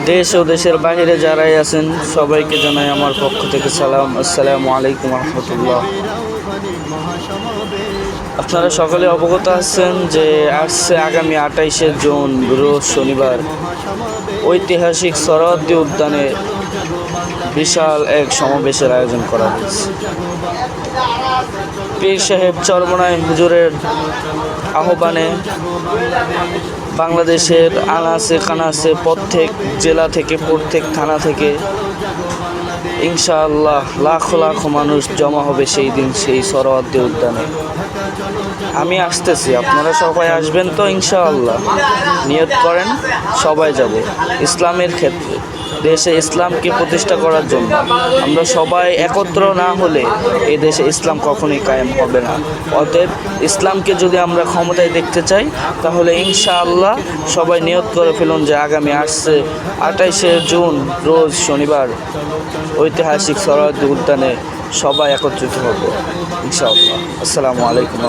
দেশ ও দেশের বাইরে যারাই আছেন সবাইকে জানাই আমার পক্ষ থেকে সালাম। আসসালামু আলাইকুম রহমতুল্লাহ। আপনারা সকলে অবগত আছেন যে আসছে আগামী 28শে জুন রোজ শনিবার ঐতিহাসিক সোহরাওয়ার্দী উদ্যানে বিশাল এক সমাবেশের আয়োজন করা হয়েছে। পীর সাহেব চরমনাই হুজুরের আহ্বানে বাংলাদেশের আনাচে কানাচে প্রত্যেক জেলা থেকে, প্রত্যেক থানা থেকে ইনশাআল্লাহ লাখো লাখো মানুষ জমা হবে সেই দিন সেই সোহরাওয়ার্দী উদ্যানে। আমি আসতেছি, আপনারা সবাই আসবেন তো ইনশাআল্লাহ? নিয়ত করেন, সবাই যাব ইসলামের ক্ষেত্রে, দেশে ইসলামকে প্রতিষ্ঠা করার জন্য। আমরা সবাই একত্র না হলে এই দেশে ইসলাম কখনোই কায়েম হবে না। অতএব ইসলামকে যদি আমরা ক্ষমতায় দেখতে চাই তাহলে ইনশাআল্লাহ সবাই নিয়ত করে ফেলুন যে আগামী আসছে 28শে জুন রোজ শনিবার ঐতিহাসিক সোহরাওয়ার্দী উদ্যানে সবাই একত্রিত হব ইনশাআল্লাহ। আসসালামু আলাইকুম।